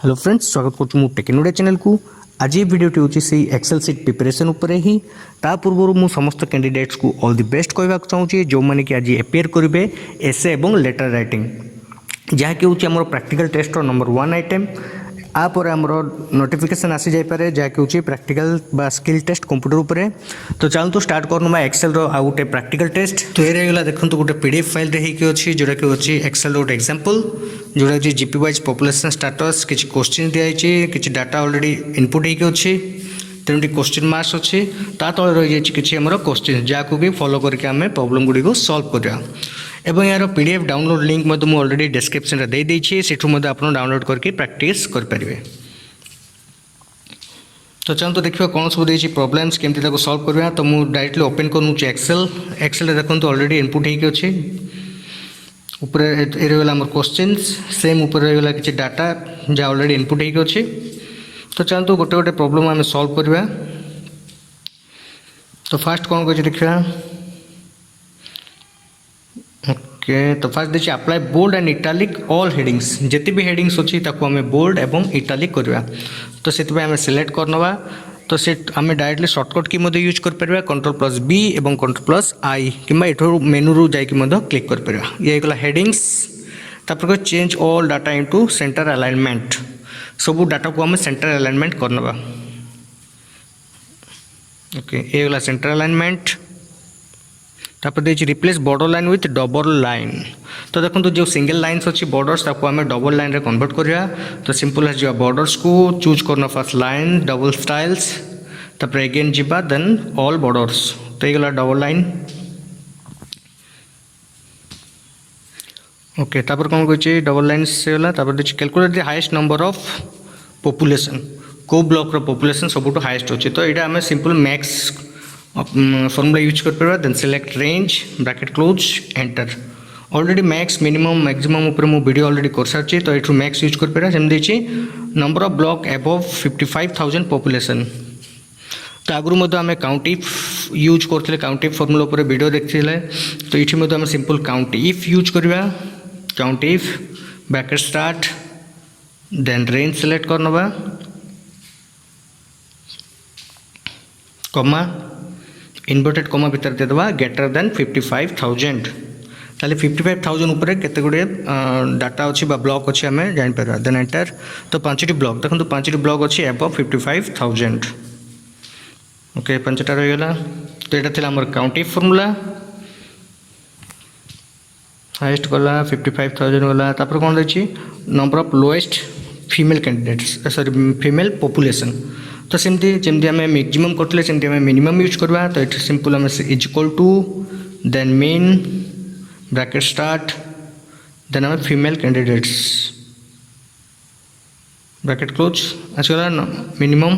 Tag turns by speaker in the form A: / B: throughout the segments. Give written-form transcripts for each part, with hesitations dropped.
A: Hello friends, स्वागत करुँ technology channel को। आज ये वीडियोटी हूँ से एक्सेल सीट प्रिपरेशन उपर ही। ता पूर्व मु समस्त कैंडिडेट्स को ऑल द बेस्ट कहवाक चाहूँगी जो मैंने कि आज एपियर करेंगे एसे और लेटर राइटिंग जहाँकि हूँ आम प्रैक्टिकल टेस्टर नंबर 1 आइटम। आपर आमर नोटिफिकेशन आसी जापे जहाँकि हूँ प्रैक्टिकल बा स्किल टेस्ट कंप्यूटर उपर। तो चलते स्टार्ट करना एक्सेल आउ गोटे प्रैक्टिकल टेस्ट। तो ये रहीगला देखो गोटे पीडीएफ फाइल होगी जोटा कि अच्छी एक्सेल गोटे एग्जांपल जोटा कि जीपी वाइज पॉपुलेशन स्टेटस किसी क्वेश्चन दिखाई किसी डाटा ऑलरेडी इनपुट होगी तेणु क्वेश्चन मार्क्स अच्छी ता तले रही किसी आम क्वेश्चन जहाँ भी फॉलो करके आम प्रॉब्लम गुड़ी को सॉल्व करा। एवं यार पीडीएफ डाउनलोड लिंक मुझे ऑलरेडी डिस्क्रिप्शन में देदेछि सेठू आप डाउनलोड करके प्रैक्टिस करेंगे। तो चलते देखिए कौन सब देखिए प्रॉब्लम्स केमती सॉल्व करवा। तो मुझे डायरेक्टली ओपन करूँ एक्सेल देखो ऑलरेडी इनपुट होगी ऊपर रहीगला आम क्वेश्चन सेम ऊपर रहीगला किसी डाटा जहाँ ऑलरेडी इनपुट होगी। तो चलते गोटे गोटे प्रॉब्लम आम सॉल्व करवा। तो फास्ट कौन कर देखा। ओके, तो फास्ट देखिए apply bold and italic all headings जिते भी हेडिंग्स अच्छी आम बोल्ड एवं इटालिक करवा। तो से आम सिलेक्ट करनवा। तो से आम डायरेक्टली सर्टकट की यूज कर पार Ctrl+B एवं Ctrl+I कि एठू मेनू रू जाकि क्लिक कर पार। ये गला हेडिंग्स तापर change all data into centre alignment सबू डाटा को आम सेंटर अलाइनमेंट करनवा। ओके, ये गला सेंटर अलाइनमेंट। तापर देखिए replace border line with double line. तो देखो जो सिंगल लाइन्स अच्छी बॉर्डर्स ताको आम डबल लाइन रे कन्वर्ट करिया। तो सिंपल है बॉर्डर्स को चूज करना फर्स्ट लाइन डबल स्टाइल्स तापर अगेन जीवा देन ऑल बॉर्डर्स। तो ये गला डबल लाइन। ओके, तापर कौन कहे डबल लाइन से गला। तापर देखिए calculate the highest number of population को ब्लॉक रो पॉपुलेशन सबुठ हाईएस्ट अच्छे। तो यहाँ आम सिंपल मैक्स फॉर्मूला यूज कर पार then select range bracket close enter. Already max minimum maximum ऊपर मु वीडियो ऑलरेडी कर सारी। तो ये मैक्स यूज कर पार जमी number of block above 55,000 population. तो आगुरी आम काउंट इफ यूज करते काउंट इफ फॉर्मूला उपर वीडियो देखते। तो ये आम सिंपल काउंट इफ यूज करवा। Count if bracket start then range select करनवा कमा इनवर्टेड कमा भीतर देदवा ग्रेटर देन 55,000। ताले 55,000 ऊपर केते गुडे डाटा अच्छी ब्लॉक अच्छी आम जापर देन एंटर। तो 5टी ब्लॉक देखो 5टी ब्लॉक अच्छी एबव 55,000। ओके, 5टा रहीगला। तो यहाँ थी आम काउंट इफ फॉर्मूला हाईएस्ट गला 55,000 गला। तापर कौन देखिए number of lowest female candidates sorry female population. तो सेमती जमी आम मैक्सिमम करते सेमती आम मिनिमम यूज करवा। तो ये सिंपल आम is equal to then mean bracket start then आम फीमेल कैंडिडेट्स ब्रैकेट क्लोज आसगला मिनिमम।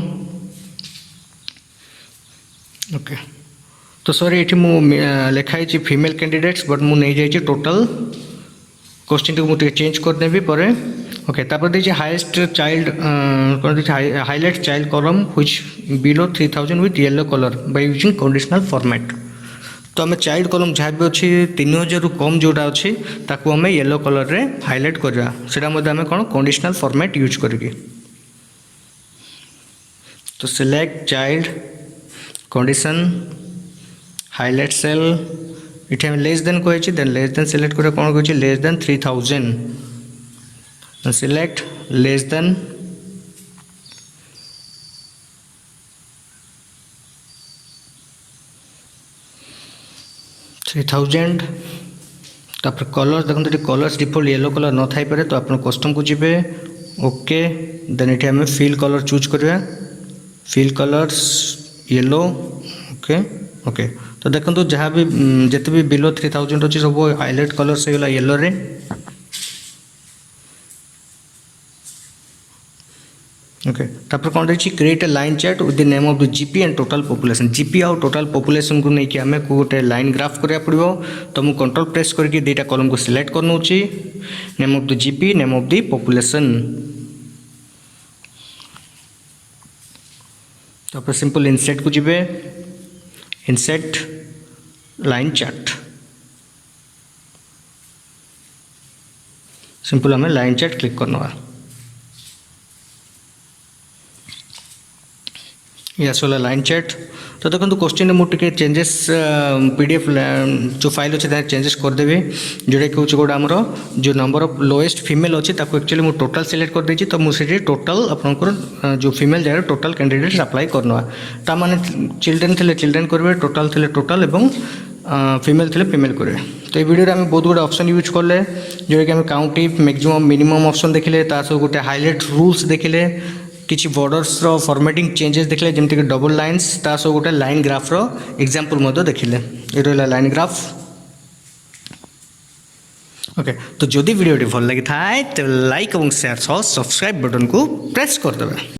A: ओके, तो सॉरी ये लिखाई फीमेल कैंडिडेट्स बट मु नहीं जाइए टोटल क्वेश्चन को मुझे चेंज करदेवी पर। ओके, तापर देखिए हाईएस्ट चाइल्ड कौन देखिए highlight child column which below 3000 with yellow colour by using conditional format. तो आम चाइल्ड कॉलम जहाँ भी अच्छी 3000 कम जोटा अच्छी ताकू आम येलो कलर रे हाईलाइट करवा। सेटा आम कौन कंडीशनल फॉर्मेट यूज करके। तो select child condition highlight cell ये आम लेस देन कही देन लेस देन सिलेक्ट कर कौन कही less than 3000 select less than. तापर कलर देखते कलर्स डिफॉल्ट येलो कलर न थाई पारे। तो आप कस्टम को जीवे। ओके, देन ये आम फिल कलर चूज करवा fill colours yellow. Okay okay, तो देखो जहाँ भी जिते भी बिलो 3000 अच्छी सब हाईलाइट कलर्स होगा येलो रे। ओके, तापर कौन देखिए create a line chart with the name of the GP and total population. GP आउ टोटल पॉपुलेशन को लेकिन आम गोटे लाइन ग्राफ करा पड़ो। तो मुझे कंट्रोल प्रेस करके दुईटा कॉलम को सिलेक्ट कर नौची name of the GP name of the population. तापर सिंपल इंसर्ट को जीवे इंसर्ट लाइन चार्ट सिंपल आम लाइन चार्ट क्लिक करना। ये आसला लाइन चैट तो देखो क्वेश्चन मुझे चेंजेस पीडीएफ जो फाइल अच्छे चेंजेस करदेवी जोटा कि हूँ गोटे आमर जो नंबर ऑफ लोएस्ट फीमेल अच्छी एक्चुअली मुझे टोटल सिलेक्ट कर देती तो मुझे टोटल आपंकर जो फीमेल जगह टोटल कैंडिडेट्स अप्लाई करना ता माने चिल्ड्रेन थे चिल्ड्रेन करेंगे टोटल थे टोटल एवं फीमेल थे फीमेल करेंगे। तो ये वीडियो आम बहुत गुड ऑप्शन यूज कले जोटा कि काउंटिव मैक्सिमम मिनिमम ऑप्शन देखिले सब गोटे हाईलाइट रूल्स देखिले किसी बॉर्डर्स रो फॉर्मेटिंग चेंजेस देखले जमती कि डबल लाइन्स ता सब गोटे लाइन ग्राफ रो एग्जांपल मध्य देखिले ये रहा लाइन ग्राफ। ओके तो जदि वीडियो भल लगी था तो लाइक और शेयर सह सब्सक्राइब बटन को प्रेस कर देवे।